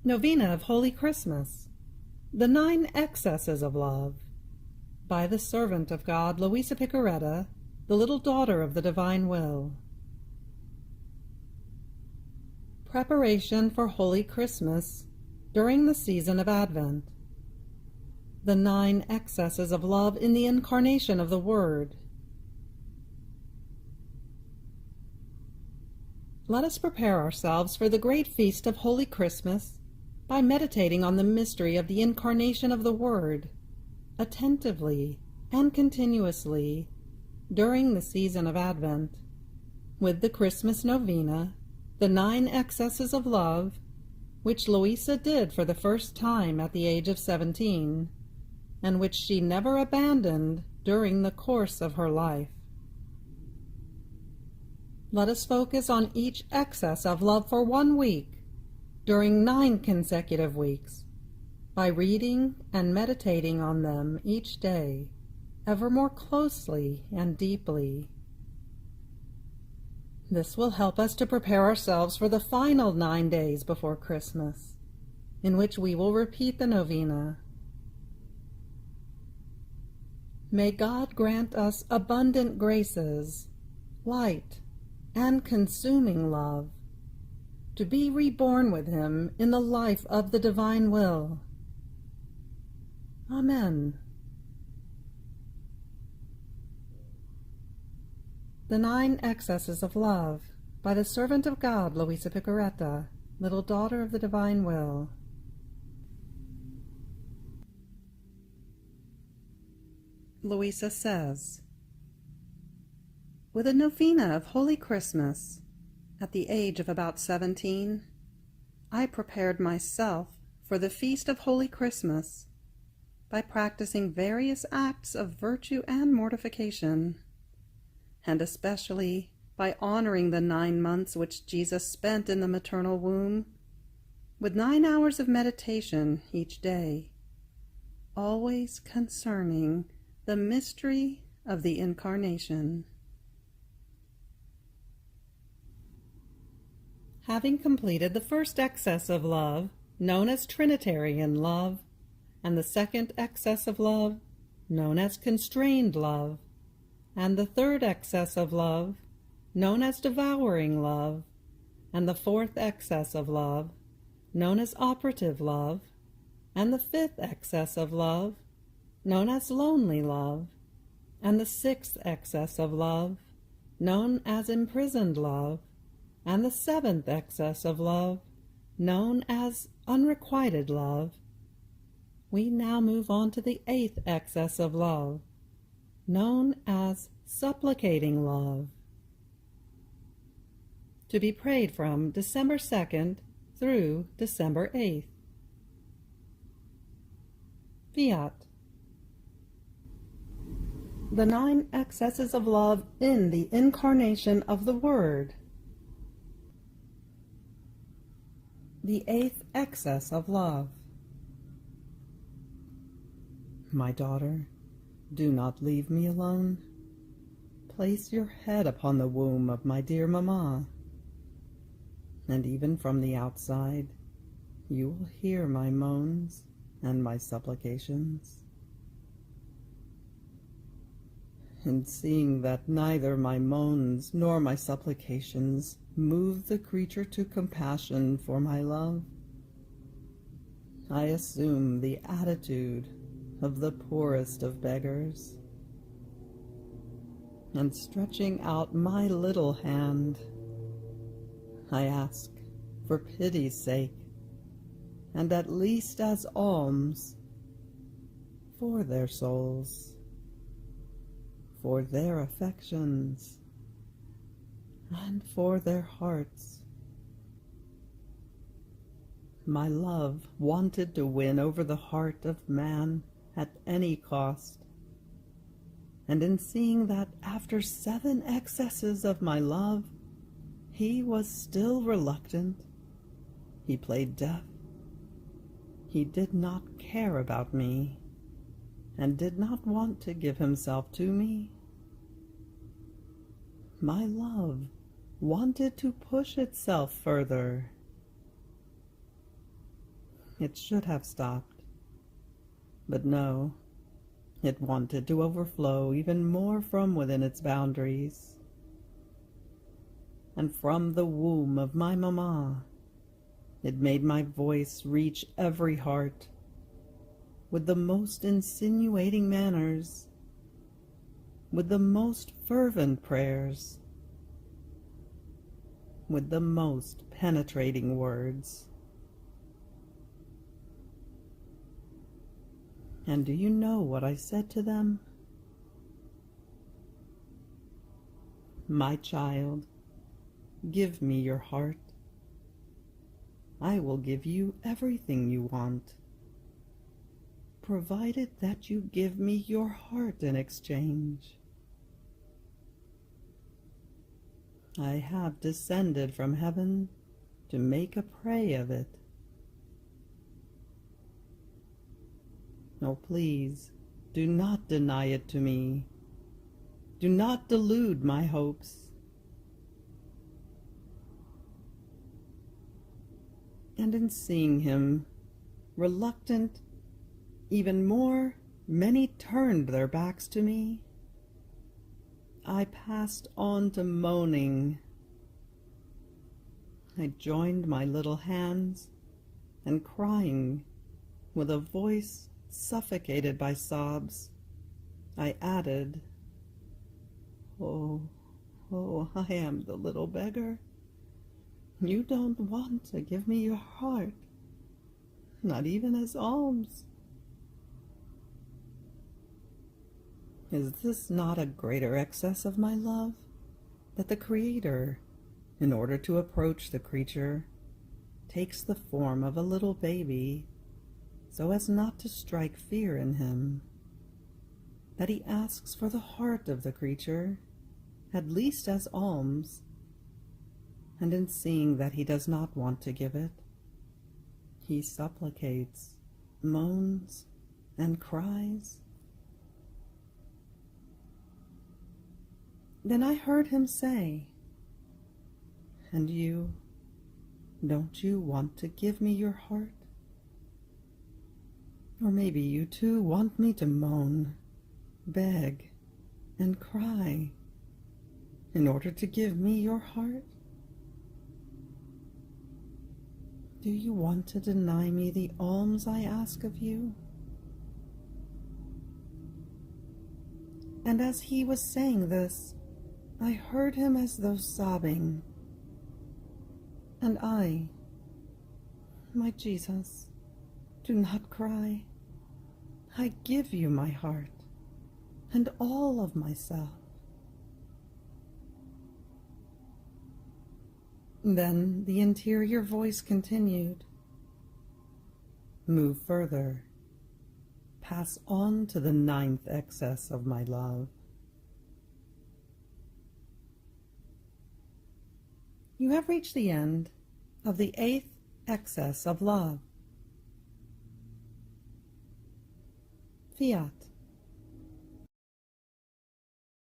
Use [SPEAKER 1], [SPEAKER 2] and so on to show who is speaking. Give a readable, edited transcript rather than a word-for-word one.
[SPEAKER 1] Novena of Holy Christmas, The 9 Excesses of Love, by the servant of God, Luisa Picaretta, the little daughter of the Divine Will. Preparation for Holy Christmas during the season of Advent. The 9 Excesses of Love in the Incarnation of the Word. Let us prepare ourselves for the great feast of Holy Christmas by meditating on the mystery of the Incarnation of the Word, attentively and continuously during the season of Advent, with the Christmas Novena, the 9 Excesses of Love, which Luisa did for the first time at the age of 17, and which she never abandoned during the course of her life. Let us focus on each excess of love for 1 week, during 9 consecutive weeks, by reading and meditating on them each day, ever more closely and deeply. This will help us to prepare ourselves for the final 9 days before Christmas, in which we will repeat the novena. May God grant us abundant graces, light, and consuming love, to be reborn with Him in the life of the Divine Will. Amen. The 9 Excesses of Love, by the servant of God, Luisa Picaretta, little daughter of the Divine Will. Luisa says, with a novena of Holy Christmas, at the age of about 17, I prepared myself for the feast of Holy Christmas by practicing various acts of virtue and mortification, and especially by honoring the 9 months which Jesus spent in the maternal womb, with 9 hours of meditation each day, always concerning the mystery of the Incarnation. Having completed the first excess of love, known as Trinitarian love, and the second excess of love, known as constrained love, and the third excess of love, known as devouring love, and the fourth excess of love, known as operative love, and the fifth excess of love, known as lonely love, and the 6th excess of love, known as imprisoned love, and the 7th excess of love, known as unrequited love, we now move on to the 8th excess of love, known as supplicating love, to be prayed from December 2nd through December 8th. Fiat. The 9 excesses of love in the Incarnation of the Word. The 8th excess of love. My daughter, do not leave me alone. Place your head upon the womb of my dear mamma, and even from the outside you will hear my moans and my supplications. And seeing that neither my moans nor my supplications move the creature to compassion for my love, I assume the attitude of the poorest of beggars, and stretching out my little hand, I ask, for pity's sake, and at least as alms, for their souls, for their affections, and for their hearts. My love wanted to win over the heart of man at any cost, and in seeing that after 7 excesses of my love he was still reluctant, he played deaf. He did not care about me, and did not want to give himself to me. My love wanted to push itself further. It should have stopped. But no, it wanted to overflow even more from within its boundaries. And from the womb of my mamma, it made my voice reach every heart with the most insinuating manners, with the most fervent prayers, with the most penetrating words. And do you know what I said to them? My child, give me your heart. I will give you everything you want, provided that you give me your heart in exchange. I have descended from heaven to make a prey of it. Oh, please, do not deny it to me. Do not delude my hopes. And in seeing him, reluctant, even more, many turned their backs to me. I passed on to moaning. I joined my little hands, and crying, with a voice suffocated by sobs, I added, "Oh, oh, I am the little beggar. You don't want to give me your heart, not even as alms. Is this not a greater excess of my love, that the Creator, in order to approach the creature, takes the form of a little baby, so as not to strike fear in him, that he asks for the heart of the creature, at least as alms, and in seeing that he does not want to give it, he supplicates, moans, and cries? Then I heard him say, 'And you, don't you want to give me your heart? Or maybe you too want me to moan, beg, and cry in order to give me your heart? Do you want to deny me the alms I ask of you?' And as he was saying this, I heard him as though sobbing. And I, 'My Jesus, do not cry. I give you my heart and all of myself.' Then the interior voice continued, 'Move further. Pass on to the 9th excess of my love.' You have reached the end of the 8th excess of love. Fiat.